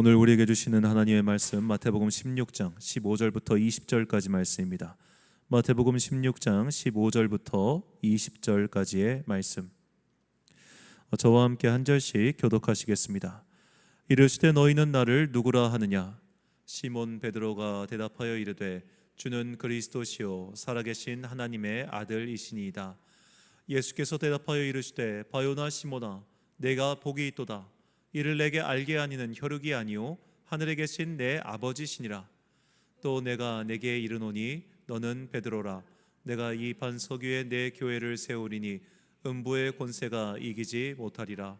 오늘 우리에게 주시는 하나님의 말씀 마태복음 16장 15절부터 20절까지 말씀입니다. 마태복음 16장 15절부터 20절까지의 말씀. 저와 함께 한 절씩 교독하시겠습니다. 이르시되 너희는 나를 누구라 하느냐? 시몬 베드로가 대답하여 이르되 주는 그리스도시요 살아계신 하나님의 아들이시니이다. 예수께서 대답하여 이르시되 바요나 시몬아 내가 복이 있도다. 이를 내게 알게 하니는 혈육이 아니요 하늘에 계신 내 아버지시니라. 또 내가 내게 이르노니 너는 베드로라. 내가 이 반석 위에 내 교회를 세우리니 음부의 권세가 이기지 못하리라.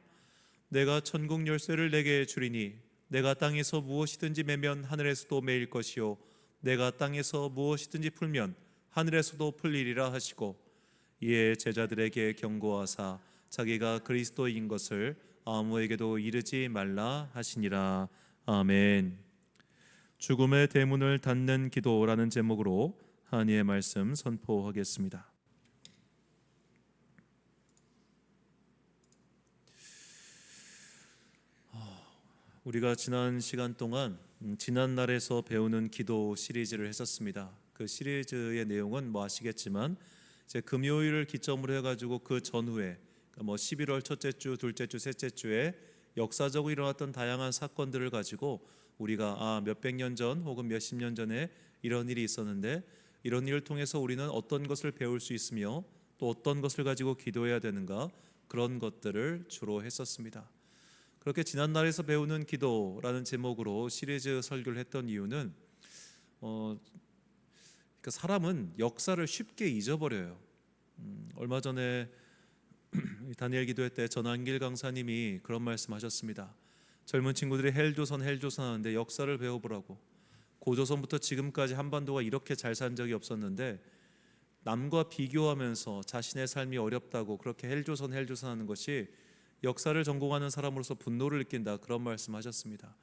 내가 천국 열쇠를 내게 주리니 내가 땅에서 무엇이든지 매면 하늘에서도 매일 것이요 내가 땅에서 무엇이든지 풀면 하늘에서도 풀리리라 하시고, 이에 제자들에게 경고하사 자기가 그리스도인 것을 아무에게도 이르지 말라 하시니라. 아멘. 죽음의 대문을 닫는 기도라는 제목으로 한이의 말씀 선포하겠습니다. 우리가 지난 시간 동안 지난 날에서 배우는 기도 시리즈를 했었습니다. 그 시리즈의 내용은 아시겠지만 이제 금요일을 기점으로 해가지고 그 전후에 11월 첫째 주, 둘째 주, 셋째 주에 역사적으로 일어났던 다양한 사건들을 가지고 우리가 몇백 년 전 혹은 몇십 년 전에 이런 일이 있었는데 이런 일을 통해서 우리는 어떤 것을 배울 수 있으며 또 어떤 것을 가지고 기도해야 되는가, 그런 것들을 주로 했었습니다. 그렇게 지난 날에서 배우는 기도라는 제목으로 시리즈 설교를 했던 이유는 사람은 역사를 쉽게 잊어버려요. 얼마 전에 다니엘 기도회 때 전한길 강사님이 그런 말씀하셨습니다. 젊은 친구들이 헬조선 하는데 역사를 배워보라고. 고조선부터 지금까지 한반도가 이렇게 잘 산 적이 없었는데 남과 비교하면서 자신의 삶이 어렵다고 그렇게 헬조선 하는 것이 역사를 전공하는 사람으로서 분노를 느낀다, 그런 말씀하셨습니다.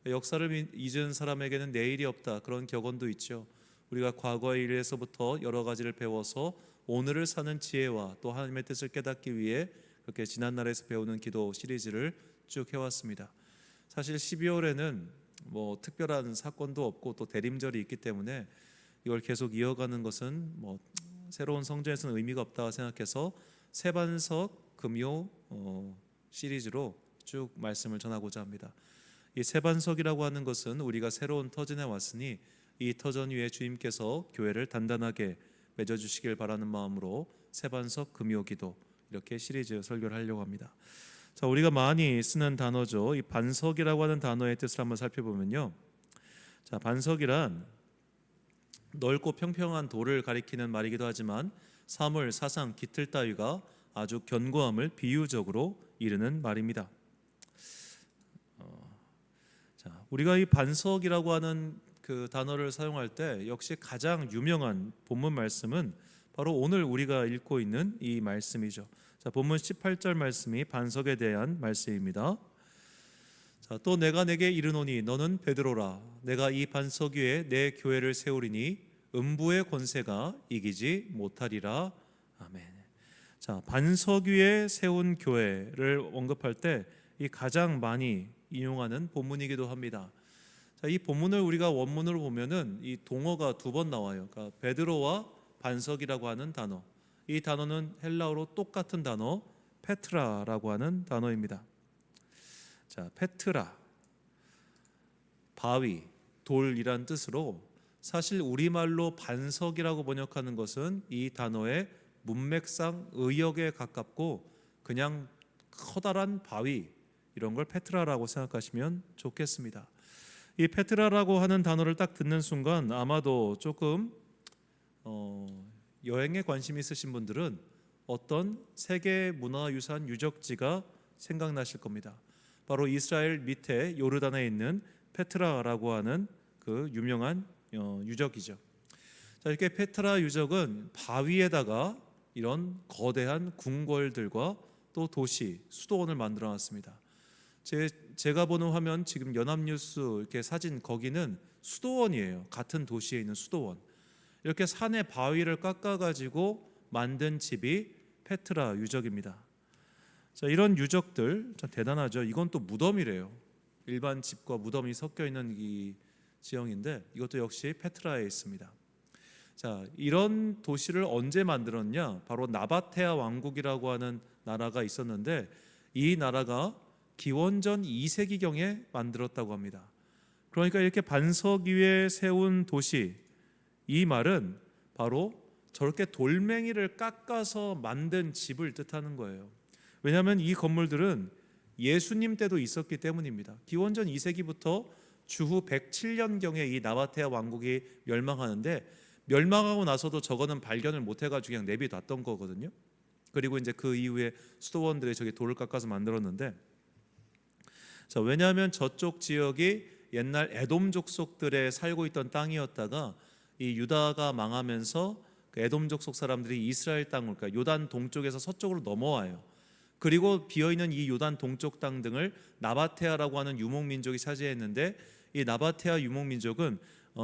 역사를 잊은 사람에게는 내일이 없다, 그런 격언도 있죠. 우리가 과거의 일에서부터 여러 가지를 배워서 오늘을 사는 지혜와 또 하나님의 뜻을 깨닫기 위해 그렇게 지난 날에서 배우는 기도 시리즈를 쭉 해왔습니다. 사실 12월에는 특별한 사건도 없고 또 대림절이 있기 때문에 이걸 계속 이어가는 것은 새로운 성전에서는 의미가 없다 생각해서 세반석 금요 시리즈로 쭉 말씀을 전하고자 합니다. 이 세반석이라고 하는 것은 우리가 새로운 터전에 왔으니 이 터전 위에 주님께서 교회를 단단하게 맺어주시길 바라는 마음으로 세반석 금요기도 이렇게 시리즈 설교를 하려고 합니다. 자, 우리가 많이 쓰는 단어죠. 이 반석이라고 하는 단어의 뜻을 한번 살펴보면요. 자, 반석이란 넓고 평평한 돌을 가리키는 말이기도 하지만 사물, 사상, 깃틀 따위가 아주 견고함을 비유적으로 이르는 말입니다. 자, 우리가 이 반석이라고 하는 그 단어를 사용할 때 역시 가장 유명한 본문 말씀은 바로 오늘 우리가 읽고 있는 이 말씀이죠. 자, 본문 18절 말씀이 반석에 대한 말씀입니다. 자, 또 내가 내게 이르노니 너는 베드로라. 내가 이 반석 위에 내 교회를 세우리니 음부의 권세가 이기지 못하리라. 아멘. 자, 반석 위에 세운 교회를 언급할 때 이 가장 많이 인용하는 본문이기도 합니다. 자, 이 본문을 우리가 원문으로 보면은 이 동어가 두 번 나와요. 그러니까 베드로와 반석이라고 하는 단어. 이 단어는 헬라어로 똑같은 단어 페트라라고 하는 단어입니다. 자, 페트라, 바위, 돌이란 뜻으로 사실 우리말로 반석이라고 번역하는 것은 이 단어의 문맥상 의역에 가깝고 그냥 커다란 바위, 이런 걸 페트라라고 생각하시면 좋겠습니다. 이 페트라라고 하는 단어를 딱 듣는 순간 아마도 조금 여행에 관심이 있으신 분들은 어떤 세계문화유산 유적지가 생각나실 겁니다. 바로 이스라엘 밑에 요르단에 있는 페트라라고 하는 그 유명한 유적이죠. 자, 이렇게 페트라 유적은 바위에다가 이런 거대한 궁궐들과 또 도시, 수도원을 만들어 놨습니다. 제가 보는 화면 지금 연합뉴스 이렇게 사진, 거기는 수도원이에요. 같은 도시에 있는 수도원. 이렇게 산의 바위를 깎아가지고 만든 집이 페트라 유적입니다. 자, 이런 유적들 참 대단하죠. 이건 또 무덤이래요. 일반 집과 무덤이 섞여 있는 이 지형인데 이것도 역시 페트라에 있습니다. 자, 이런 도시를 언제 만들었냐? 바로 나바테아 왕국이라고 하는 나라가 있었는데 이 나라가 기원전 2세기경에 만들었다고 합니다. 그러니까 이렇게 반석 위에 세운 도시, 이 말은 바로 저렇게 돌멩이를 깎아서 만든 집을 뜻하는 거예요. 왜냐하면 이 건물들은 예수님 때도 있었기 때문입니다. 기원전 2세기부터 주후 107년경에 이 나바테아 왕국이 멸망하는데 멸망하고 나서도 저거는 발견을 못해가지고 그냥 내비놨던 거거든요. 그리고 이제 그 이후에 수도원들이 저기 돌을 깎아서 만들었는데, 자, 왜냐하면 저쪽 지역이 옛날 에돔 족속들에 살고 있던 땅이었다가 이 유다가 망하면서 그 에돔 족속 사람들이 이스라엘 땅을, 그러니까 요단 동쪽에서 서쪽으로 넘어와요. 그리고 비어있는 이 요단 동쪽 땅 등을 나바테아라고 하는 유목민족이 차지했는데 이 나바테아 유목민족은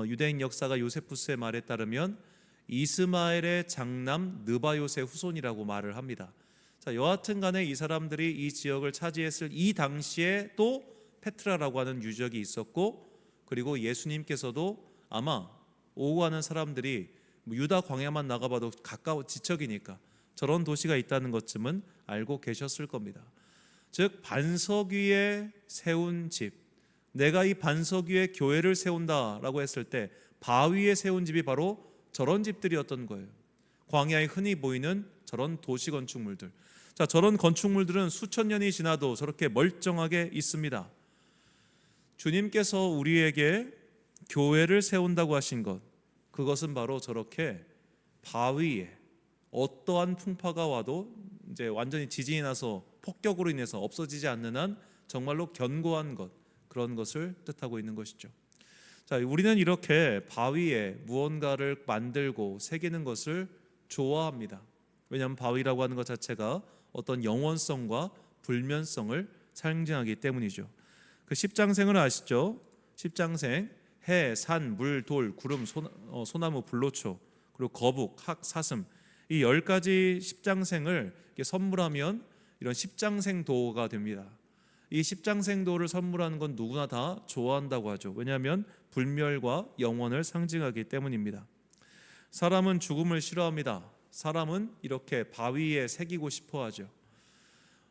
유대인 역사가 요세푸스의 말에 따르면 이스마엘의 장남 느바요스의 후손이라고 말을 합니다. 자, 여하튼 간에 이 사람들이 이 지역을 차지했을 이 당시에 또 페트라라고 하는 유적이 있었고, 그리고 예수님께서도 아마 오고 가는 사람들이 유다 광야만 나가봐도 가까워 지척이니까 저런 도시가 있다는 것쯤은 알고 계셨을 겁니다. 즉 반석 위에 세운 집, 내가 이 반석 위에 교회를 세운다라고 했을 때 바위에 세운 집이 바로 저런 집들이었던 거예요. 광야에 흔히 보이는 저런 도시 건축물들. 자, 저런 건축물들은 수천 년이 지나도 저렇게 멀쩡하게 있습니다. 주님께서 우리에게 교회를 세운다고 하신 것, 그것은 바로 저렇게 바위에 어떠한 풍파가 와도 이제 완전히 지진이 나서 폭격으로 인해서 없어지지 않는 한 정말로 견고한 것, 그런 것을 뜻하고 있는 것이죠. 자, 우리는 이렇게 바위에 무언가를 만들고 새기는 것을 좋아합니다. 왜냐하면 바위라고 하는 것 자체가 어떤 영원성과 불면성을 상징하기 때문이죠. 그 십장생을 아시죠? 십장생, 해, 산, 물, 돌, 구름, 소나무, 불로초, 그리고 거북, 학, 사슴, 이 10가지 십장생을 선물하면 이런 십장생도가 됩니다. 이 십장생도를 선물하는 건 누구나 다 좋아한다고 하죠. 왜냐하면 불멸과 영원을 상징하기 때문입니다. 사람은 죽음을 싫어합니다. 사람은 이렇게 바위에 새기고 싶어 하죠.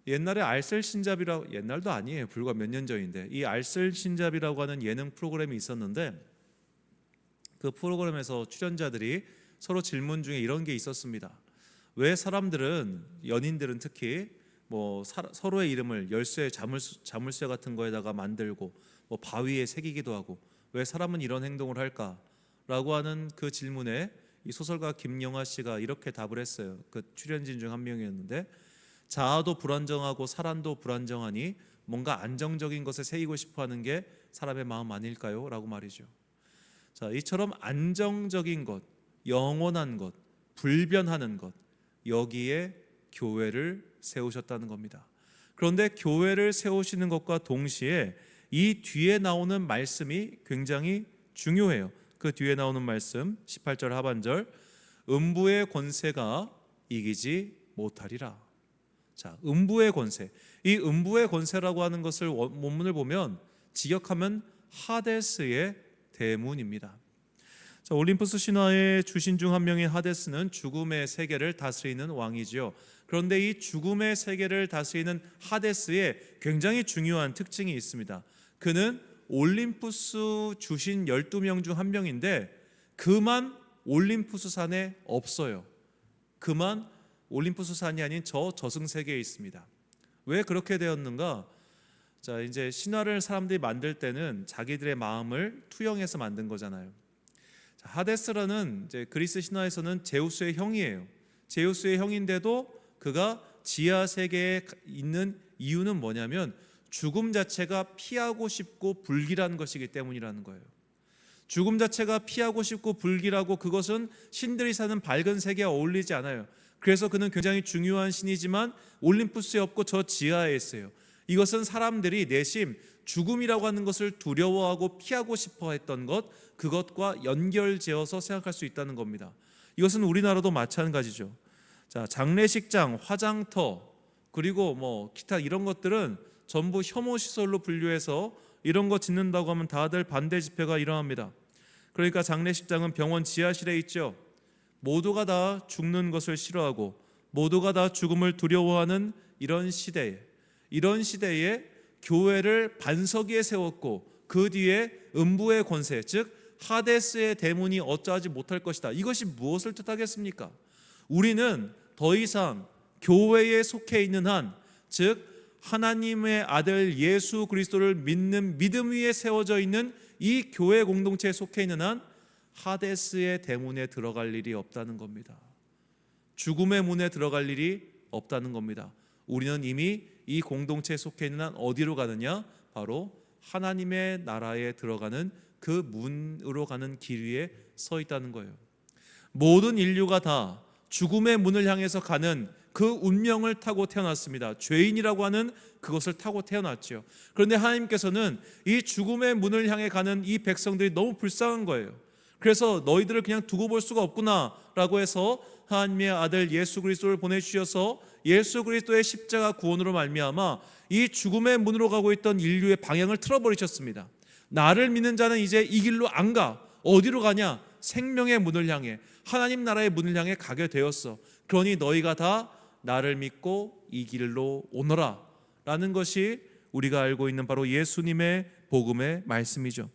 옛날에 알쓸신잡이라고, 옛날도 아니에요, 불과 몇 년 전인데, 이 알쓸신잡이라고 하는 예능 프로그램이 있었는데 그 프로그램에서 출연자들이 서로 질문 중에 이런 게 있었습니다. 왜 사람들은, 연인들은 특히 서로의 이름을 열쇠, 자물쇠 같은 거에다가 만들고 바위에 새기기도 하고, 왜 사람은 이런 행동을 할까라고 하는 그 질문에 이 소설가 김영하 씨가 이렇게 답을 했어요. 그 출연진 중 한 명이었는데, 자아도 불안정하고 살안도 불안정하니 뭔가 안정적인 것에 새기고 싶어하는 게 사람의 마음 아닐까요? 라고 말이죠. 자, 이처럼 안정적인 것, 영원한 것, 불변하는 것, 여기에 교회를 세우셨다는 겁니다. 그런데 교회를 세우시는 것과 동시에 이 뒤에 나오는 말씀이 굉장히 중요해요. 그 뒤에 나오는 말씀 18절 하반절, 음부의 권세가 이기지 못하리라. 자, 음부의 권세. 이 음부의 권세라고 하는 것을 원문을 보면 직역하면 하데스의 대문입니다. 자, 올림푸스 신화의 주신 중 한 명인 하데스는 죽음의 세계를 다스리는 왕이지요. 그런데 이 죽음의 세계를 다스리는 하데스에 굉장히 중요한 특징이 있습니다. 그는 올림푸스 주신 12명 중 한 명인데 그만 올림푸스 산에 없어요. 그만 올림푸스 산이 아닌 저승세계에 있습니다. 왜 그렇게 되었는가? 자, 이제 신화를 사람들이 만들 때는 자기들의 마음을 투영해서 만든 거잖아요. 자, 하데스라는 이제 그리스 신화에서는 제우스의 형이에요. 제우스의 형인데도 그가 지하 세계에 있는 이유는 뭐냐면 죽음 자체가 피하고 싶고 불길한 것이기 때문이라는 거예요. 죽음 자체가 피하고 싶고 불길하고 그것은 신들이 사는 밝은 세계와 어울리지 않아요. 그래서 그는 굉장히 중요한 신이지만 올림푸스에 없고 저 지하에 있어요. 이것은 사람들이 내심 죽음이라고 하는 것을 두려워하고 피하고 싶어 했던 것, 그것과 연결지어서 생각할 수 있다는 겁니다. 이것은 우리나라도 마찬가지죠. 자, 장례식장, 화장터, 그리고 기타 이런 것들은 전부 혐오시설로 분류해서 이런 거 짓는다고 하면 다들 반대 집회가 일어납니다. 그러니까 장례식장은 병원 지하실에 있죠. 모두가 다 죽는 것을 싫어하고 모두가 다 죽음을 두려워하는 이런 시대에 교회를 반석 위에 세웠고 그 뒤에 음부의 권세, 즉 하데스의 대문이 어찌하지 못할 것이다. 이것이 무엇을 뜻하겠습니까? 우리는 더 이상 교회에 속해 있는 한, 즉 하나님의 아들 예수 그리스도를 믿는 믿음 위에 세워져 있는 이 교회 공동체에 속해 있는 한 하데스의 대문에 들어갈 일이 없다는 겁니다. 죽음의 문에 들어갈 일이 없다는 겁니다. 우리는 이미 이 공동체에 속해 있는 한 어디로 가느냐? 바로 하나님의 나라에 들어가는 그 문으로 가는 길 위에 서 있다는 거예요. 모든 인류가 다 죽음의 문을 향해서 가는 그 운명을 타고 태어났습니다. 죄인이라고 하는 그것을 타고 태어났죠. 그런데 하나님께서는 이 죽음의 문을 향해 가는 이 백성들이 너무 불쌍한 거예요. 그래서 너희들을 그냥 두고 볼 수가 없구나 라고 해서 하나님의 아들 예수 그리스도를 보내주셔서 예수 그리스도의 십자가 구원으로 말미암아 이 죽음의 문으로 가고 있던 인류의 방향을 틀어버리셨습니다. 나를 믿는 자는 이제 이 길로 안 가. 어디로 가냐? 생명의 문을 향해, 하나님 나라의 문을 향해 가게 되었어. 그러니 너희가 다 나를 믿고 이 길로 오너라 라는 것이 우리가 알고 있는 바로 예수님의 복음의 말씀이죠.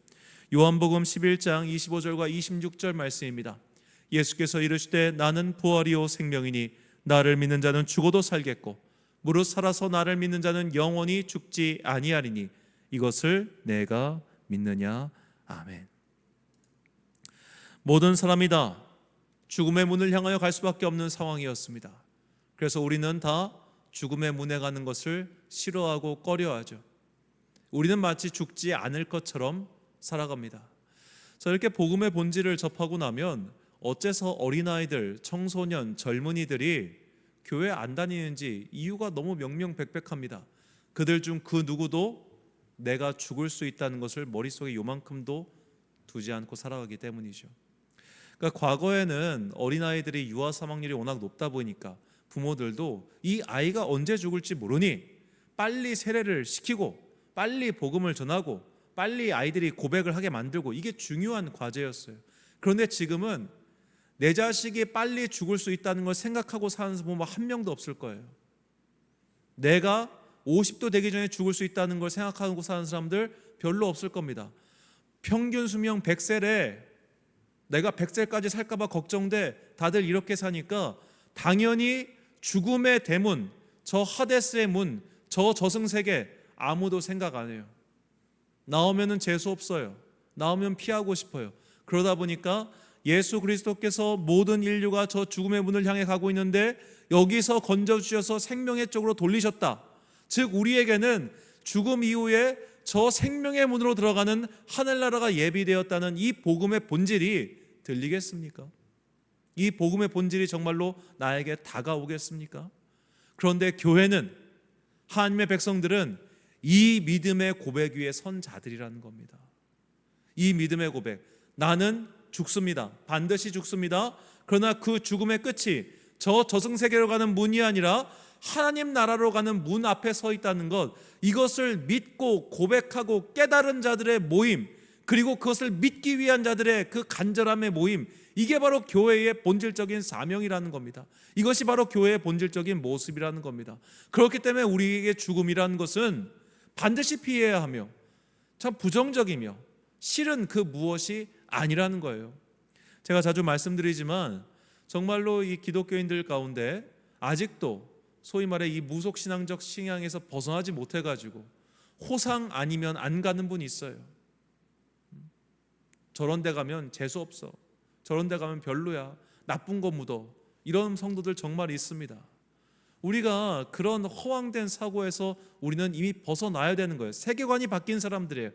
요한복음 11장 25절과 26절 말씀입니다. 예수께서 이르시되 나는 부활이요 생명이니 나를 믿는 자는 죽어도 살겠고 무릇 살아서 나를 믿는 자는 영원히 죽지 아니하리니 이것을 내가 믿느냐. 아멘. 모든 사람이 다 죽음의 문을 향하여 갈 수밖에 없는 상황이었습니다. 그래서 우리는 다 죽음의 문에 가는 것을 싫어하고 꺼려하죠. 우리는 마치 죽지 않을 것처럼 살아갑니다. 자, 이렇게 복음의 본질을 접하고 나면 어째서 어린아이들, 청소년, 젊은이들이 교회 안 다니는지 이유가 너무 명명백백합니다. 그들 중 그 누구도 내가 죽을 수 있다는 것을 머릿속에 요만큼도 두지 않고 살아가기 때문이죠. 그러니까 과거에는 어린아이들이 유아 사망률이 워낙 높다 보니까 부모들도 이 아이가 언제 죽을지 모르니 빨리 세례를 시키고 빨리 복음을 전하고 빨리 아이들이 고백을 하게 만들고, 이게 중요한 과제였어요. 그런데 지금은 내 자식이 빨리 죽을 수 있다는 걸 생각하고 사는 부모 한 명도 없을 거예요. 내가 50도 되기 전에 죽을 수 있다는 걸 생각하고 사는 사람들 별로 없을 겁니다. 평균 수명 100세래 내가 100세까지 살까봐 걱정돼. 다들 이렇게 사니까 당연히 죽음의 대문, 저 하데스의 문, 저 저승세계 아무도 생각 안 해요. 나오면은 재수 없어요. 나오면 피하고 싶어요. 그러다 보니까 예수 그리스도께서 모든 인류가 저 죽음의 문을 향해 가고 있는데 여기서 건져주셔서 생명의 쪽으로 돌리셨다. 즉 우리에게는 죽음 이후에 저 생명의 문으로 들어가는 하늘나라가 예비되었다는 이 복음의 본질이 들리겠습니까? 이 복음의 본질이 정말로 나에게 다가오겠습니까? 그런데 교회는, 하나님의 백성들은 이 믿음의 고백 위에 선 자들이라는 겁니다. 이 믿음의 고백, 나는 죽습니다. 반드시 죽습니다. 그러나 그 죽음의 끝이 저 저승세계로 가는 문이 아니라 하나님 나라로 가는 문 앞에 서 있다는 것, 이것을 믿고 고백하고 깨달은 자들의 모임, 그리고 그것을 믿기 위한 자들의 그 간절함의 모임, 이게 바로 교회의 본질적인 사명이라는 겁니다. 이것이 바로 교회의 본질적인 모습이라는 겁니다. 그렇기 때문에 우리에게 죽음이라는 것은 반드시 피해야 하며 참 부정적이며 실은 그 무엇이 아니라는 거예요. 제가 자주 말씀드리지만 정말로 이 기독교인들 가운데 아직도 소위 말해 이 무속신앙적 신앙에서 벗어나지 못해가지고 호상 아니면 안 가는 분이 있어요. 저런 데 가면 재수 없어, 저런 데 가면 별로야, 나쁜 거 묻어, 이런 성도들 정말 있습니다. 우리가 그런 허황된 사고에서 우리는 이미 벗어나야 되는 거예요. 세계관이 바뀐 사람들이에요.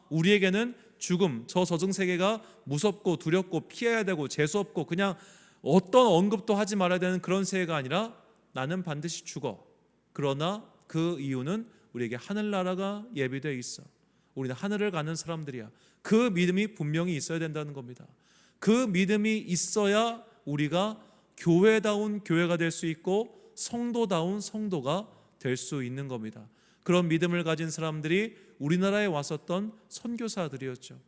우리에게는 죽음, 저 저승세계가 무섭고 두렵고 피해야 되고 재수없고 그냥 어떤 언급도 하지 말아야 되는 그런 세계가 아니라 나는 반드시 죽어. 그러나 그 이유는 우리에게 하늘나라가 예비되어 있어. 우리는 하늘을 가는 사람들이야. 그 믿음이 분명히 있어야 된다는 겁니다. 그 믿음이 있어야 우리가 교회다운 교회가 될 수 있고 성도다운 성도가 될 수 있는 겁니다. 그런 믿음을 가진 사람들이 우리나라에 왔었던 선교사들이었죠.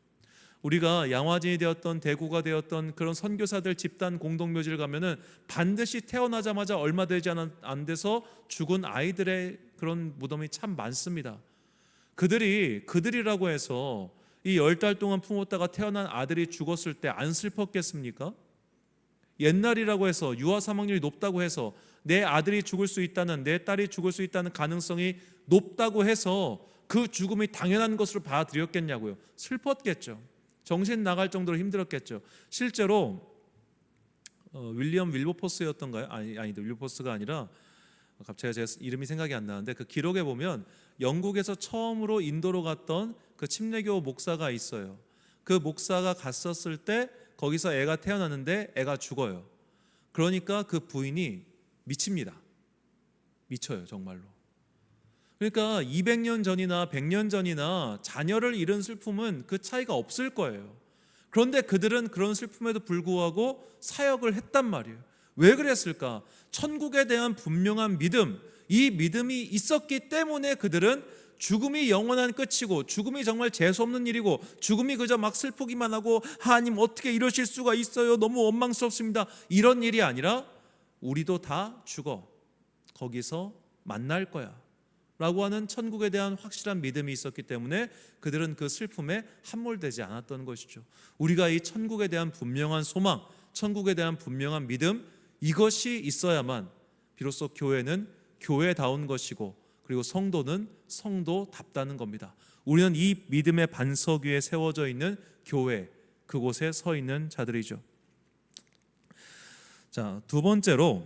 우리가 양화진이 되었던 대구가 되었던 그런 선교사들 집단 공동묘지를 가면은 반드시 태어나자마자 얼마 되지 안 돼서 죽은 아이들의 그런 무덤이 참 많습니다. 그들이라고 해서 이 10달 동안 품었다가 태어난 아들이 죽었을 때 안 슬펐겠습니까? 옛날이라고 해서 유아 사망률이 높다고 해서 내 아들이 죽을 수 있다는, 내 딸이 죽을 수 있다는 가능성이 높다고 해서 그 죽음이 당연한 것으로 받아들였겠냐고요. 슬펐겠죠. 정신 나갈 정도로 힘들었겠죠. 실제로 윌리엄 윌버포스였던가요? 아니다. 윌버포스가 아니라 갑자기 제가 이름이 생각이 안 나는데 그 기록에 보면 영국에서 처음으로 인도로 갔던 그 침례교 목사가 있어요. 그 목사가 갔었을 때 거기서 애가 태어났는데 애가 죽어요. 그러니까 그 부인이 미칩니다. 미쳐요, 정말로. 그러니까 200년 전이나 100년 전이나 자녀를 잃은 슬픔은 그 차이가 없을 거예요. 그런데 그들은 그런 슬픔에도 불구하고 사역을 했단 말이에요. 왜 그랬을까? 천국에 대한 분명한 믿음, 이 믿음이 있었기 때문에 그들은 죽음이 영원한 끝이고 죽음이 정말 재수없는 일이고 죽음이 그저 막 슬프기만 하고 하나님 어떻게 이러실 수가 있어요? 너무 원망스럽습니다. 이런 일이 아니라 우리도 다 죽어. 거기서 만날 거야. 라고 하는 천국에 대한 확실한 믿음이 있었기 때문에 그들은 그 슬픔에 함몰되지 않았던 것이죠. 우리가 이 천국에 대한 분명한 소망, 천국에 대한 분명한 믿음, 이것이 있어야만 비로소 교회는 교회다운 것이고 그리고 성도는 성도답다는 겁니다. 우리는 이 믿음의 반석 위에 세워져 있는 교회, 그곳에 서 있는 자들이죠. 자, 두 번째로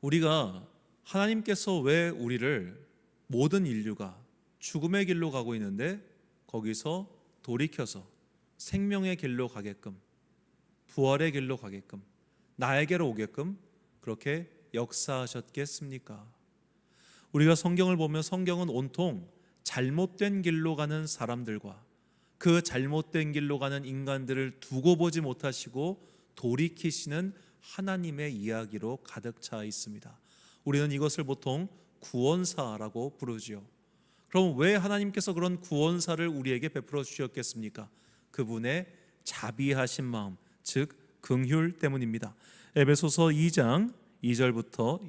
우리가 하나님께서 왜 우리를 모든 인류가 죽음의 길로 가고 있는데 거기서 돌이켜서 생명의 길로 가게끔, 부활의 길로 가게끔, 나에게로 오게끔 그렇게 역사하셨겠습니까? 우리가 성경을 보면 성경은 온통 잘못된 길로 가는 사람들과 그 잘못된 길로 가는 인간들을 두고 보지 못하시고 돌이키시는 하나님의 이야기로 가득 차 있습니다. 우리는 이것을 보통 구원사라고 부르지요. 그럼 왜 하나님께서 그런 구원사를 우리에게 베풀어 주셨겠습니까? 그분의 자비하신 마음, 즉 긍휼 때문입니다. 에베소서 2장 4절부터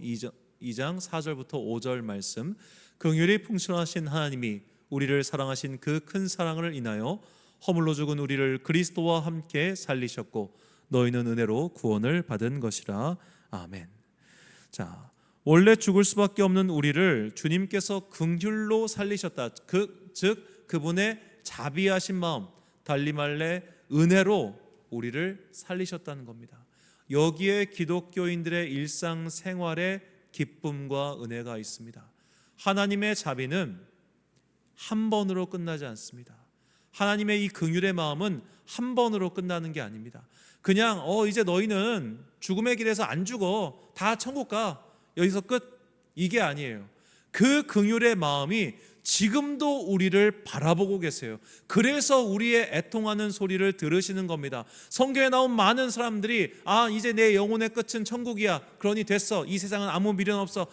5절 말씀, 긍휼이 풍성하신 하나님이 우리를 사랑하신 그 큰 사랑을 인하여 허물로 죽은 우리를 그리스도와 함께 살리셨고 너희는 은혜로 구원을 받은 것이라. 아멘. 자, 원래 죽을 수밖에 없는 우리를 주님께서 긍휼로 살리셨다. 즉 그분의 자비하신 마음, 달리 말해 은혜로 우리를 살리셨다는 겁니다. 여기에 기독교인들의 일상생활에 기쁨과 은혜가 있습니다. 하나님의 자비는 한 번으로 끝나지 않습니다. 하나님의 이 긍휼의 마음은 한 번으로 끝나는 게 아닙니다. 그냥 이제 너희는 죽음의 길에서 안 죽어, 다 천국 가, 여기서 끝, 이게 아니에요. 그 긍휼의 마음이 지금도 우리를 바라보고 계세요. 그래서 우리의 애통하는 소리를 들으시는 겁니다. 성경에 나온 많은 사람들이 이제 내 영혼의 끝은 천국이야, 그러니 됐어, 이 세상은 아무 미련 없어,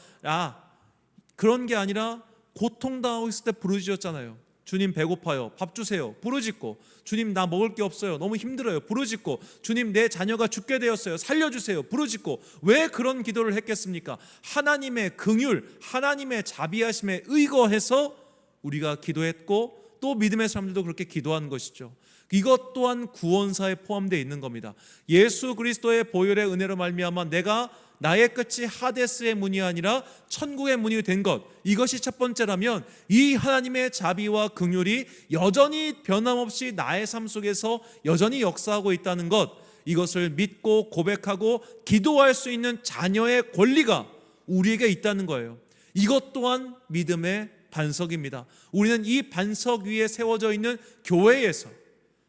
그런 게 아니라 고통당하고 있을 때 부르짖었잖아요. 주님 배고파요, 밥 주세요, 부르짖고, 주님 나 먹을 게 없어요, 너무 힘들어요, 부르짖고, 주님 내 자녀가 죽게 되었어요, 살려주세요, 부르짖고. 왜 그런 기도를 했겠습니까? 하나님의 긍휼, 하나님의 자비하심에 의거해서 우리가 기도했고 또 믿음의 사람들도 그렇게 기도한 것이죠. 이것 또한 구원사에 포함되어 있는 겁니다. 예수 그리스도의 보혈의 은혜로 말미암아 내가 나의 끝이 하데스의 문이 아니라 천국의 문이 된 것, 이것이 첫 번째라면 이 하나님의 자비와 긍휼이 여전히 변함없이 나의 삶 속에서 여전히 역사하고 있다는 것, 이것을 믿고 고백하고 기도할 수 있는 자녀의 권리가 우리에게 있다는 거예요. 이것 또한 믿음의 반석입니다. 우리는 이 반석 위에 세워져 있는 교회에서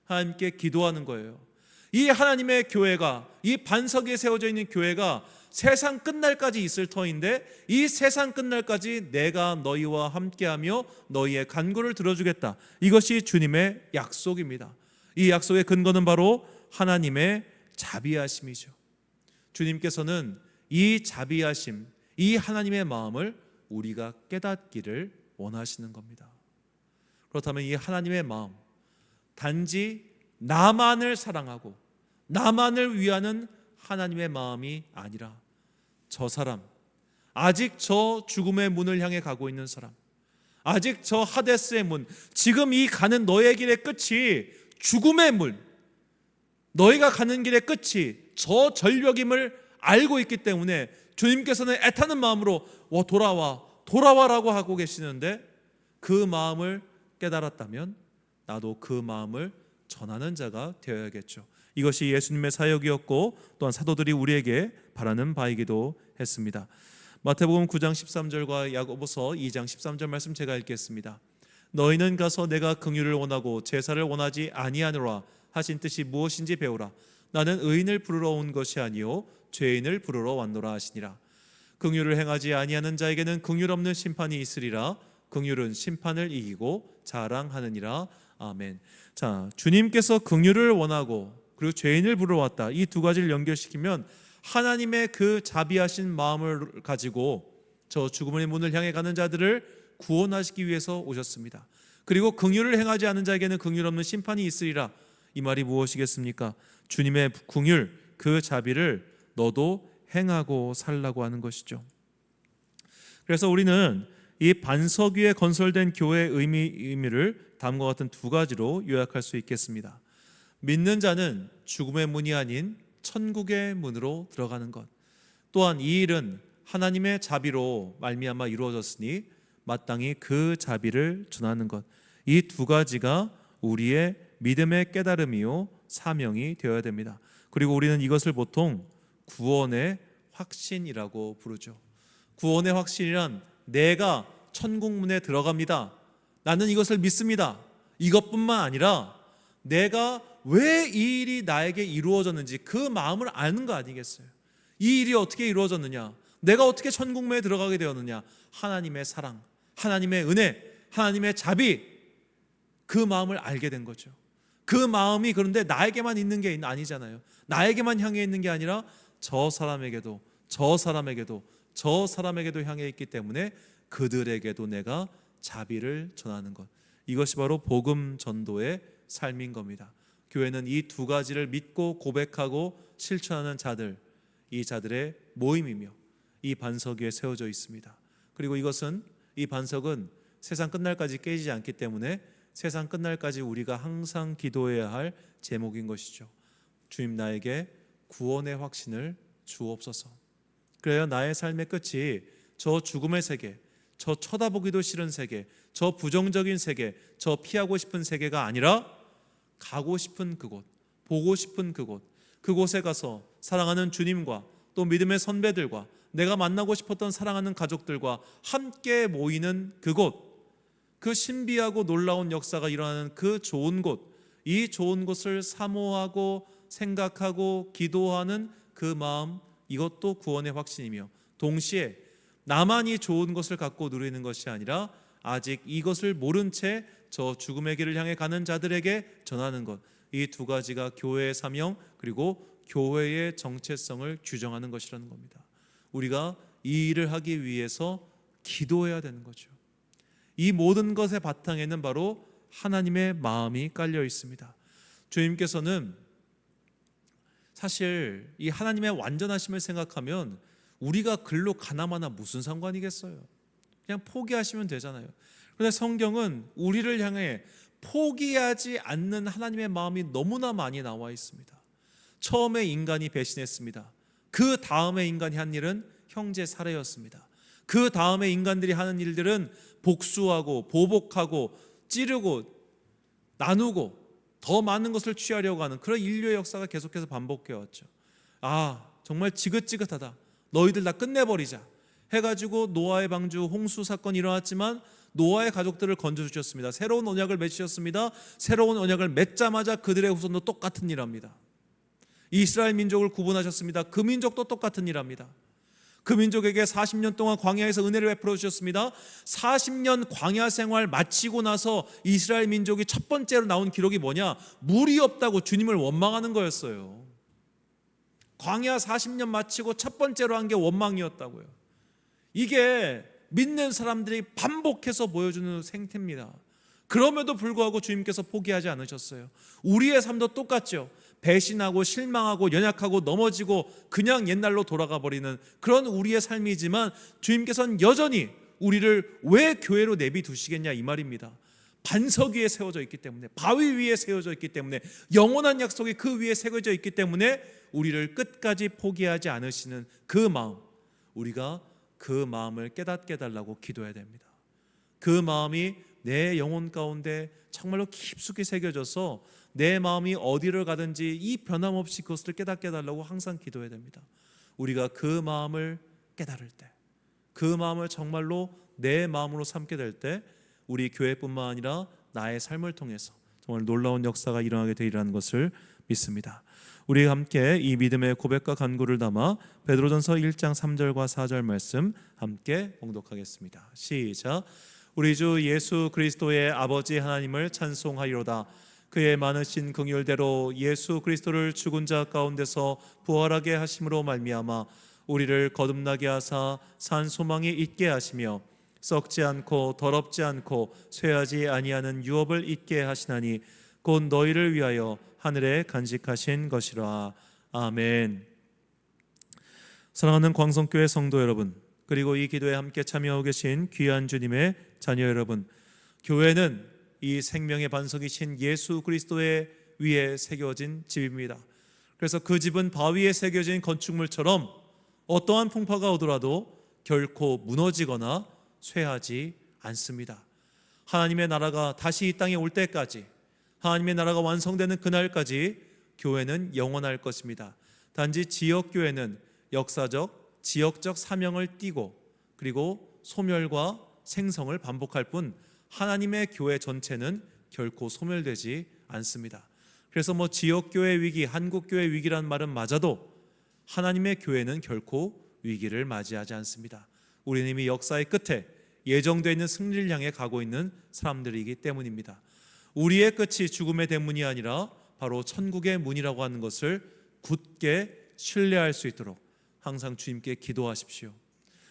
하나님께 기도하는 거예요. 이 하나님의 교회가, 이 반석 위에 세워져 있는 교회가 세상 끝날까지 있을 터인데 이 세상 끝날까지 내가 너희와 함께하며 너희의 간구를 들어주겠다. 이것이 주님의 약속입니다. 이 약속의 근거는 바로 하나님의 자비하심이죠. 주님께서는 이 자비하심, 이 하나님의 마음을 우리가 깨닫기를 원하시는 겁니다. 그렇다면 이 하나님의 마음, 단지 나만을 사랑하고 나만을 위하는 하나님의 마음이 아니라 저 사람, 아직 저 죽음의 문을 향해 가고 있는 사람, 아직 저 하데스의 문, 지금 이 가는 너의 길의 끝이 죽음의 문, 너희가 가는 길의 끝이 저 절벽임을 알고 있기 때문에 주님께서는 애타는 마음으로 돌아와라고 하고 계시는데, 그 마음을 깨달았다면 나도 그 마음을 전하는 자가 되어야겠죠. 이것이 예수님의 사역이었고 또한 사도들이 우리에게 바라는 바이기도 했습니다. 마태복음 9장 13절과 야고보서 2장 13절 말씀 제가 읽겠습니다. 너희는 가서 내가 긍휼을 원하고 제사를 원하지 아니하노라 하신 뜻이 무엇인지 배우라. 나는 의인을 부르러 온 것이 아니요 죄인을 부르러 왔노라 하시니라. 긍휼을 행하지 아니하는 자에게는 긍휼 없는 심판이 있으리라. 긍휼은 심판을 이기고 자랑하느니라. 아멘. 자, 주님께서 긍휼을 원하고 그리고 죄인을 부르러 왔다. 이 두 가지를 연결시키면 하나님의 그 자비하신 마음을 가지고 저 죽음의 문을 향해 가는 자들을 구원하시기 위해서 오셨습니다. 그리고 긍휼을 행하지 않은 자에게는 긍휼 없는 심판이 있으리라. 이 말이 무엇이겠습니까? 주님의 긍휼, 그 자비를 너도 행하고 살라고 하는 것이죠. 그래서 우리는 이 반석 위에 건설된 교회의 의미를 다음과 같은 두 가지로 요약할 수 있겠습니다. 믿는 자는 죽음의 문이 아닌 천국의 문으로 들어가는 것, 또한 이 일은 하나님의 자비로 말미암아 이루어졌으니 마땅히 그 자비를 전하는 것, 이 두 가지가 우리의 믿음의 깨달음이요 사명이 되어야 됩니다. 그리고 우리는 이것을 보통 구원의 확신이라고 부르죠. 구원의 확신이란 내가 천국 문에 들어갑니다, 나는 이것을 믿습니다, 이것뿐만 아니라 내가 왜 이 일이 나에게 이루어졌는지 그 마음을 아는 거 아니겠어요? 이 일이 어떻게 이루어졌느냐, 내가 어떻게 천국문에 들어가게 되었느냐, 하나님의 사랑, 하나님의 은혜, 하나님의 자비, 그 마음을 알게 된 거죠. 그 마음이 그런데 나에게만 있는 게 아니잖아요. 나에게만 향해 있는 게 아니라 저 사람에게도 저 사람에게도 저 사람에게도 향해 있기 때문에 그들에게도 내가 자비를 전하는 것, 이것이 바로 복음 전도의 삶인 겁니다. 교회는 이 두 가지를 믿고 고백하고 실천하는 자들, 이 자들의 모임이며 이 반석 위에 세워져 있습니다. 그리고 이 반석은 세상 끝날까지 깨지지 않기 때문에 세상 끝날까지 우리가 항상 기도해야 할 제목인 것이죠. 주님, 나에게 구원의 확신을 주옵소서. 그래야 나의 삶의 끝이 저 죽음의 세계, 저 쳐다보기도 싫은 세계, 저 부정적인 세계, 저 피하고 싶은 세계가 아니라 가고 싶은 그곳, 보고 싶은 그곳, 그곳에 가서 사랑하는 주님과 또 믿음의 선배들과 내가 만나고 싶었던 사랑하는 가족들과 함께 모이는 그곳, 그 신비하고 놀라운 역사가 일어나는 그 좋은 곳, 이 좋은 곳을 사모하고 생각하고 기도하는 그 마음, 이것도 구원의 확신이며 동시에 나만 이 좋은 것을 갖고 누리는 것이 아니라 아직 이것을 모른 채 저 죽음의 길을 향해 가는 자들에게 전하는 것, 이 두 가지가 교회의 사명 그리고 교회의 정체성을 규정하는 것이라는 겁니다. 우리가 이 일을 하기 위해서 기도해야 되는 거죠. 이 모든 것의 바탕에는 바로 하나님의 마음이 깔려 있습니다. 주님께서는 사실 이 하나님의 완전하심을 생각하면 우리가 글로 가나마나 무슨 상관이겠어요? 그냥 포기하시면 되잖아요. 그런데 성경은 우리를 향해 포기하지 않는 하나님의 마음이 너무나 많이 나와 있습니다. 처음에 인간이 배신했습니다. 그 다음에 인간이 한 일은 형제 살해였습니다. 그 다음에 인간들이 하는 일들은 복수하고 보복하고 찌르고 나누고 더 많은 것을 취하려고 하는 그런 인류의 역사가 계속해서 반복해 왔죠. 정말 지긋지긋하다, 너희들 다 끝내버리자 해가지고 노아의 방주 홍수 사건이 일어났지만 노아의 가족들을 건져주셨습니다. 새로운 언약을 맺으셨습니다. 새로운 언약을 맺자마자 그들의 후손도 똑같은 일합니다. 이스라엘 민족을 구분하셨습니다. 그 민족도 똑같은 일합니다. 그 민족에게 40년 동안 광야에서 은혜를 베풀어 주셨습니다. 40년 광야 생활 마치고 나서 이스라엘 민족이 첫 번째로 나온 기록이 뭐냐? 물이 없다고 주님을 원망하는 거였어요. 광야 40년 마치고 첫 번째로 한 게 원망이었다고요. 이게 믿는 사람들이 반복해서 보여주는 생태입니다. 그럼에도 불구하고 주님께서 포기하지 않으셨어요. 우리의 삶도 똑같죠. 배신하고 실망하고 연약하고 넘어지고 그냥 옛날로 돌아가 버리는 그런 우리의 삶이지만 주님께서는 여전히 우리를 왜 교회로 내비두시겠냐 이 말입니다. 반석 위에 세워져 있기 때문에, 바위 위에 세워져 있기 때문에, 영원한 약속이 그 위에 새겨져 있기 때문에 우리를 끝까지 포기하지 않으시는 그 마음, 우리가 그 마음을 깨닫게 해달라고 기도해야 됩니다. 그 마음이 내 영혼 가운데 정말로 깊숙이 새겨져서 내 마음이 어디를 가든지 이 변함없이 그것을 깨닫게 해달라고 항상 기도해야 됩니다. 우리가 그 마음을 깨달을 때, 그 마음을 정말로 내 마음으로 삼게 될 때 우리 교회뿐만 아니라 나의 삶을 통해서 정말 놀라운 역사가 일어나게 되리라는 것을 믿습니다. 우리 함께 이 믿음의 고백과 간구를 담아 베드로전서 1장 3절과 4절 말씀 함께 봉독하겠습니다. 시작. 우리 주 예수 그리스도의 아버지 하나님을 찬송하리로다. 그의 많으신 긍휼대로 예수 그리스도를 죽은 자 가운데서 부활하게 하심으로 말미암아 우리를 거듭나게 하사 산 소망이 있게 하시며 썩지 않고 더럽지 않고 쇠하지 아니하는 유업을 있게 하시나니 곧 너희를 위하여 하늘에 간직하신 것이라. 아멘. 사랑하는 광성교회 성도 여러분, 그리고 이 기도에 함께 참여하고 계신 귀한 주님의 자녀 여러분, 교회는 이 생명의 반석이신 예수 그리스도의 위에 새겨진 집입니다. 그래서 그 집은 바위에 새겨진 건축물처럼 어떠한 풍파가 오더라도 결코 무너지거나 쇠하지 않습니다. 하나님의 나라가 다시 이 땅에 올 때까지, 하나님의 나라가 완성되는 그날까지 교회는 영원할 것입니다. 단지 지역교회는 역사적, 지역적 사명을 띠고 그리고 소멸과 생성을 반복할 뿐 하나님의 교회 전체는 결코 소멸되지 않습니다. 그래서 지역교회 위기, 한국교회 위기라는 말은 맞아도 하나님의 교회는 결코 위기를 맞이하지 않습니다. 우리는 이미 역사의 끝에 예정되어 있는 승리를 향해 가고 있는 사람들이기 때문입니다. 우리의 끝이 죽음의 대문이 아니라 바로 천국의 문이라고 하는 것을 굳게 신뢰할 수 있도록 항상 주님께 기도하십시오.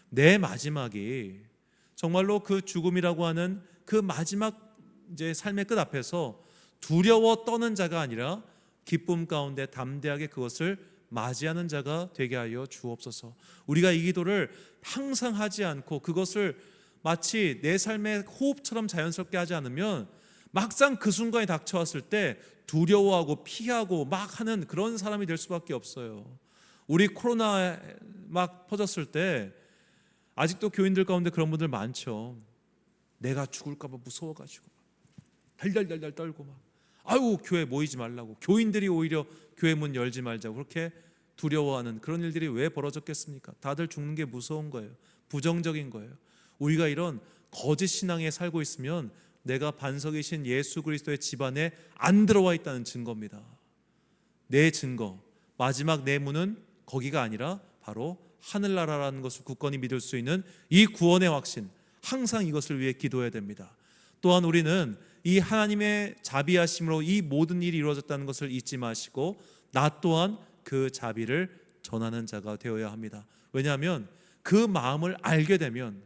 내 마지막이 정말로 그 죽음이라고 하는 그 마지막 이제 삶의 끝 앞에서 두려워 떠는 자가 아니라 기쁨 가운데 담대하게 그것을 맞이하는 자가 되게 하여 주옵소서. 우리가 이 기도를 항상 하지 않고 그것을 마치 내 삶의 호흡처럼 자연스럽게 하지 않으면 막상 그 순간이 닥쳐왔을 때 두려워하고 피하고 막 하는 그런 사람이 될 수밖에 없어요. 우리 코로나 막 퍼졌을 때 아직도 교인들 가운데 그런 분들 많죠. 내가 죽을까 봐 무서워가지고 달달달달 떨고 막 아유 교회 모이지 말라고, 교인들이 오히려 교회 문 열지 말자고 그렇게 두려워하는 그런 일들이 왜 벌어졌겠습니까? 다들 죽는 게 무서운 거예요. 부정적인 거예요. 우리가 이런 거짓 신앙에 살고 있으면 내가 반석이신 예수 그리스도의 집안에 안 들어와 있다는 증거입니다. 내 증거, 마지막 내 문은 거기가 아니라 바로 하늘나라라는 것을 굳건히 믿을 수 있는 이 구원의 확신, 항상 이것을 위해 기도해야 됩니다. 또한 우리는 이 하나님의 자비하심으로 이 모든 일이 이루어졌다는 것을 잊지 마시고 나 또한 그 자비를 전하는 자가 되어야 합니다. 왜냐하면 그 마음을 알게 되면,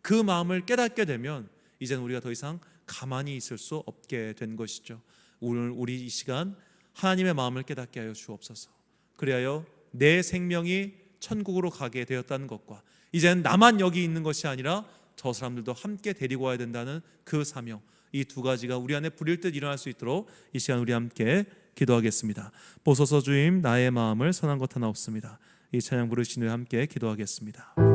그 마음을 깨닫게 되면 이제는 우리가 더 이상 가만히 있을 수 없게 된 것이죠. 오늘 우리 이 시간 하나님의 마음을 깨닫게 하여 주옵소서. 그리하여 내 생명이 천국으로 가게 되었다는 것과 이제는 나만 여기 있는 것이 아니라 저 사람들도 함께 데리고 와야 된다는 그 사명, 이 두 가지가 우리 안에 불일 듯 일어날 수 있도록 이 시간 우리 함께 기도하겠습니다. 보소서 주님, 나의 마음을 선한 것 하나 없습니다. 이 찬양 부르신 후에 함께 기도하겠습니다.